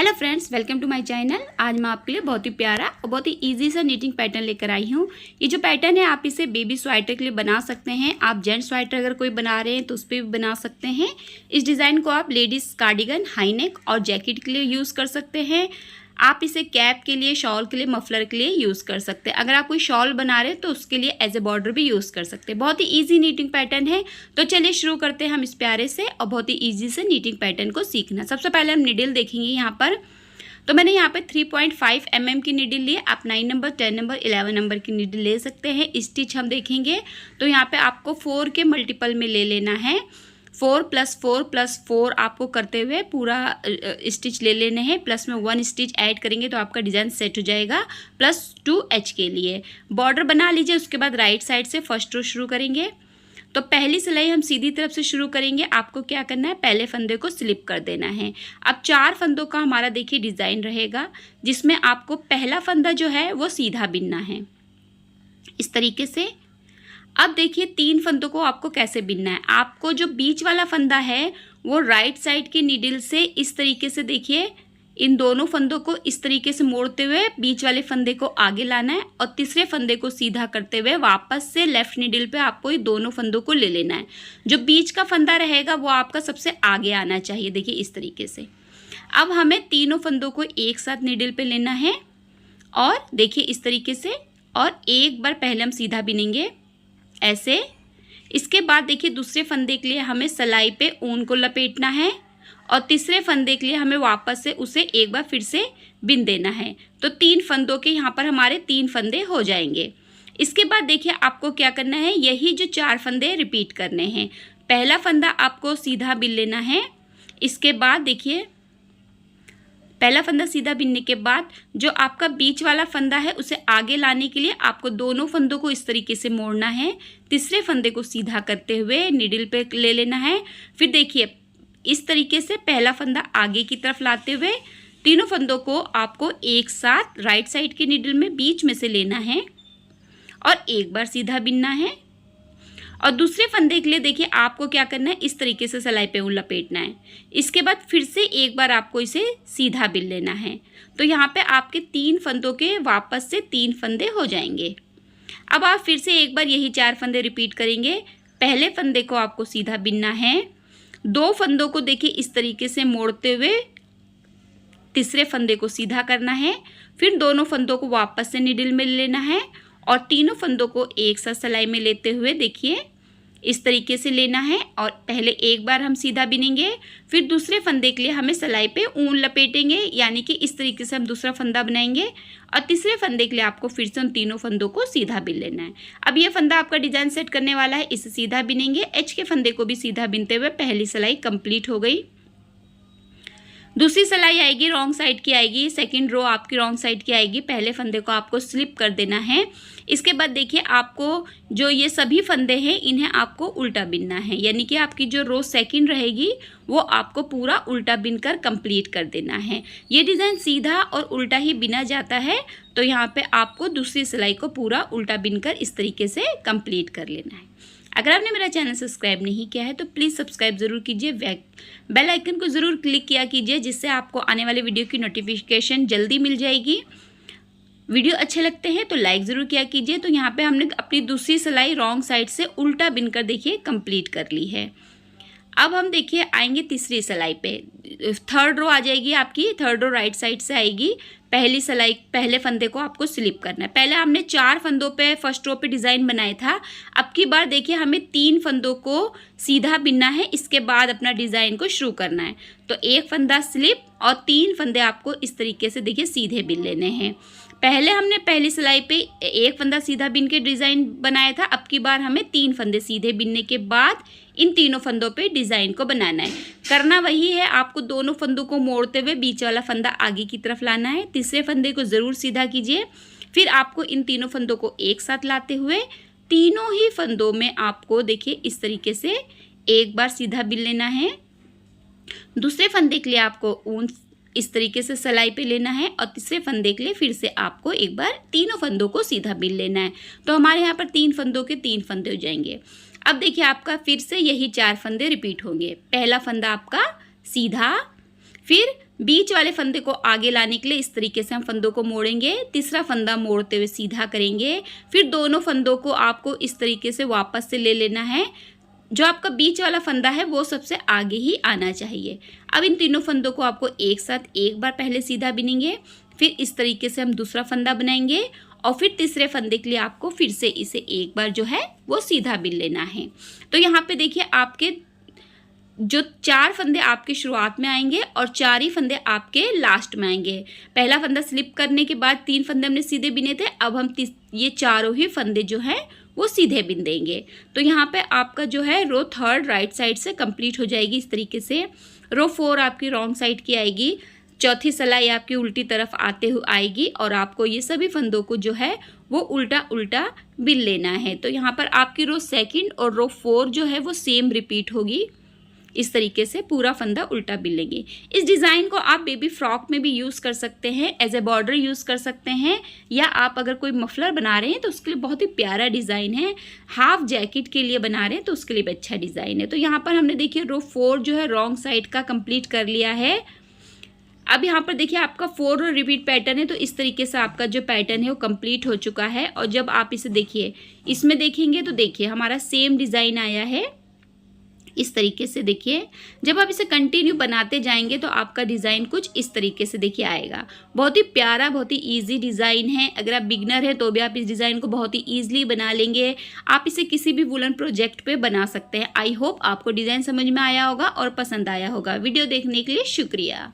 Hello friends, welcome to my channel. आज मैं आपके लिए बहुत ही प्यारा और बहुत ही इजी सा नीटिंग पैटर्न लेकर आई हूँ। ये जो पैटर्न है आप इसे बेबी स्वेटर के लिए बना सकते हैं। आप जेंट्स स्वेटर अगर कोई बना रहे हैं तो उस पर भी बना सकते हैं। इस डिज़ाइन को आप लेडीज़ कार्डिगन, हाई नेक और जैकेट के लिए यूज़ कर सकते हैं। आप इसे कैप के लिए, शॉल के लिए, मफलर के लिए यूज़ कर सकते हैं। अगर आप कोई शॉल बना रहे हैं तो उसके लिए एज ए बॉर्डर भी यूज़ कर सकते हैं। बहुत ही इजी नीटिंग पैटर्न है। तो चलिए शुरू करते हैं हम इस प्यारे से और बहुत ही इजी से नीटिंग पैटर्न को सीखना। सबसे पहले हम नीडल देखेंगे यहाँ पर। तो मैंने यहाँ पे 3.5 mm की नीडल ली। आप 9 नंबर, 10 नंबर, 11 नंबर की नीडल ले सकते हैं। स्टिच हम देखेंगे तो यहाँ पे आपको 4 के मल्टीपल में ले लेना है। 4 + 4 + 4 आपको करते हुए पूरा स्टिच ले लेने हैं। प्लस में 1 स्टिच ऐड करेंगे तो आपका डिज़ाइन सेट हो जाएगा। +2H के लिए बॉर्डर बना लीजिए। उसके बाद राइट साइड से फर्स्ट रो शुरू करेंगे। तो पहली सिलाई हम सीधी तरफ से शुरू करेंगे। आपको क्या करना है, पहले फंदे को स्लिप कर देना है। अब 4 फंदों का हमारा देखिए डिज़ाइन रहेगा, जिसमें आपको पहला फंदा जो है वो सीधा बिनना है इस तरीके से। अब देखिए 3 फंदों को आपको कैसे बिनना है। आपको जो बीच वाला फंदा है वो राइट साइड की नीडल से इस तरीके से देखिए इन दोनों फंदों को इस तरीके से मोड़ते हुए बीच वाले फंदे को आगे लाना है और तीसरे फंदे को सीधा करते हुए वापस से लेफ्ट नीडल पे आपको ये दोनों फंदों को ले लेना है। जो बीच का फंदा रहेगा वो आपका सबसे आगे आना चाहिए, देखिए इस तरीके से। अब हमें तीनों फंदों को एक साथ नीडल पे लेना है और देखिए इस तरीके से, और एक बार पहले हम सीधा बिनेंगे ऐसे। इसके बाद देखिए दूसरे फंदे के लिए हमें सलाई पे ऊन को लपेटना है और तीसरे फंदे के लिए हमें वापस से उसे एक बार फिर से बिन देना है। तो 3 फंदों के यहाँ पर हमारे 3 फंदे हो जाएंगे। इसके बाद देखिए आपको क्या करना है, यही जो 4 फंदे रिपीट करने हैं। पहला फंदा आपको सीधा बिन लेना है। इसके बाद देखिए पहला फंदा सीधा बिनने के बाद जो आपका बीच वाला फंदा है उसे आगे लाने के लिए आपको दोनों फंदों को इस तरीके से मोड़ना है। तीसरे फंदे को सीधा करते हुए नीडल पे ले लेना है। फिर देखिए इस तरीके से पहला फंदा आगे की तरफ लाते हुए तीनों फंदों को आपको एक साथ राइट साइड के नीडल में बीच में से लेना है और एक बार सीधा बिनना है। और दूसरे फंदे के लिए देखिए आपको क्या करना है, इस तरीके से सलाई पे ऊन लपेटना है। इसके बाद फिर से एक बार आपको इसे सीधा बिन लेना है। तो यहाँ पे आपके 3 फंदों के वापस से 3 फंदे हो जाएंगे। अब आप फिर से एक बार यही 4 फंदे रिपीट करेंगे। पहले फंदे को आपको सीधा बिनना है। 2 फंदों को देखिए इस तरीके से मोड़ते हुए तीसरे फंदे को सीधा करना है। फिर दोनों फंदों को वापस से नीडल में लेना है और तीनों फंदों को एक साथ सलाई में लेते हुए देखिए इस तरीके से लेना है। और पहले एक बार हम सीधा बिनेंगे, फिर दूसरे फंदे के लिए हमें सलाई पे ऊन लपेटेंगे, यानी कि इस तरीके से हम दूसरा फंदा बनाएंगे और तीसरे फंदे के लिए आपको फिर से उन तीनों फंदों को सीधा बिन लेना है। अब ये फंदा आपका डिज़ाइन सेट करने वाला है, इसे सीधा बिनेंगे। एच के फंदे को भी सीधा बिनते हुए पहली सिलाई कंप्लीट हो गई। दूसरी सिलाई आएगी रॉन्ग साइड की आएगी, सेकंड रो आपकी रॉन्ग साइड की आएगी। पहले फंदे को आपको स्लिप कर देना है। इसके बाद देखिए आपको जो ये सभी फंदे हैं इन्हें आपको उल्टा बिनना है, यानी कि आपकी जो रो सेकंड रहेगी वो आपको पूरा उल्टा बिनकर कंप्लीट कर देना है। ये डिज़ाइन सीधा और उल्टा ही बिना जाता है, तो यहाँ पे आपको दूसरी सिलाई को पूरा उल्टा बिनकर इस तरीके से कंप्लीट कर लेना है। अगर आपने मेरा चैनल सब्सक्राइब नहीं किया है तो प्लीज़ सब्सक्राइब ज़रूर कीजिए। बेल आइकन को ज़रूर क्लिक किया कीजिए, जिससे आपको आने वाले वीडियो की नोटिफिकेशन जल्दी मिल जाएगी। वीडियो अच्छे लगते हैं तो लाइक ज़रूर किया कीजिए। तो यहाँ पे हमने अपनी दूसरी सिलाई रॉन्ग साइड से उल्टा बिनकर देखिए कंप्लीट कर ली है। अब हम देखिए आएंगे तीसरी सिलाई पे। थर्ड रो आ जाएगी आपकी, थर्ड रो राइट साइड से आएगी। पहली सिलाई पहले फंदे को आपको स्लिप करना है। पहले हमने 4 फंदों पे फर्स्ट रो पे डिज़ाइन बनाया था। अब की बार देखिए हमें 3 फंदों को सीधा बिनना है। इसके बाद अपना डिज़ाइन को शुरू करना है। तो एक फंदा स्लिप और 3 फंदे आपको इस तरीके से देखिए सीधे बिन लेने हैं। पहले हमने पहली सिलाई पे एक फंदा सीधा बिन के डिज़ाइन बनाया था। अब की बार हमें 3 फंदे सीधे बिनने के बाद इन तीनों फंदों पे डिज़ाइन को बनाना है। करना वही है, आपको दोनों फंदों को मोड़ते हुए बीच वाला फंदा आगे की तरफ लाना है। तीसरे फंदे को ज़रूर सीधा कीजिए। फिर आपको इन तीनों फंदों को एक साथ लाते हुए तीनों ही फंदों में आपको देखिए इस तरीके से एक बार सीधा बिन लेना है। दूसरे फंदे के लिए आपको ऊन इस तरीके से सलाई पे लेना है और तीसरे फंदे के लिए फिर से आपको एक बार तीनों फंदों को सीधा बिन लेना है। तो हमारे यहाँ पर 3 फंदों के 3 फंदे हो जाएंगे। अब देखिए आपका फिर से यही 4 फंदे रिपीट होंगे। पहला फंदा आपका सीधा, फिर बीच वाले फंदे को आगे लाने के लिए इस तरीके से हम फंदों को मोड़ेंगे, तीसरा फंदा मोड़ते हुए सीधा करेंगे, फिर दोनों फंदों को आपको इस तरीके से वापस से ले लेना है। जो आपका बीच वाला फंदा है वो सबसे आगे ही आना चाहिए। अब इन तीनों फंदों को आपको एक साथ एक बार पहले सीधा बिनेंगे, फिर इस तरीके से हम दूसरा फंदा बनाएंगे और फिर तीसरे फंदे के लिए आपको फिर से इसे एक बार जो है वो सीधा बिन लेना है। तो यहाँ पे देखिए आपके जो 4 फंदे आपके शुरुआत में आएंगे और 4 ही फंदे आपके लास्ट में आएंगे। पहला फंदा स्लिप करने के बाद 3 फंदे हमने सीधे बिने थे, अब हम ये चारों ही फंदे जो हैं वो सीधे बिन देंगे। तो यहाँ पे आपका जो है रो 3 राइट साइड से कंप्लीट हो जाएगी इस तरीके से। रो 4 आपकी रॉन्ग साइड की आएगी, चौथी सिलाई आपकी उल्टी तरफ आते हुए आएगी और आपको ये सभी फंदों को जो है वो उल्टा उल्टा बिन लेना है। तो यहाँ पर आपकी रो 2 और रो 4 जो है वो सेम रिपीट होगी। इस तरीके से पूरा फंदा उल्टा बिन लेंगे। इस डिज़ाइन को आप बेबी फ्रॉक में भी यूज़ कर सकते हैं, एज ए बॉर्डर यूज़ कर सकते हैं, या आप अगर कोई मफलर बना रहे हैं तो उसके लिए बहुत ही प्यारा डिज़ाइन है। हाफ जैकेट के लिए बना रहे हैं तो उसके लिए भी अच्छा डिज़ाइन है। तो यहाँ पर हमने देखिए रो 4 जो है रॉन्ग साइड का कंप्लीट कर लिया है। अब यहाँ पर देखिए आपका 4 रो रिपीट पैटर्न है, तो इस तरीके से आपका जो पैटर्न है वो कंप्लीट हो चुका है। और जब आप इसे देखिए, इसमें देखेंगे तो देखिए हमारा सेम डिज़ाइन आया है। इस तरीके से देखिए जब आप इसे कंटिन्यू बनाते जाएंगे तो आपका डिज़ाइन कुछ इस तरीके से देखिए आएगा। बहुत ही प्यारा, बहुत ही इजी डिज़ाइन है। अगर आप बिगनर हैं तो भी आप इस डिज़ाइन को बहुत ही ईजिली बना लेंगे। आप इसे किसी भी वुलन प्रोजेक्ट पे बना सकते हैं। आई होप आपको डिज़ाइन समझ में आया होगा और पसंद आया होगा। वीडियो देखने के लिए शुक्रिया।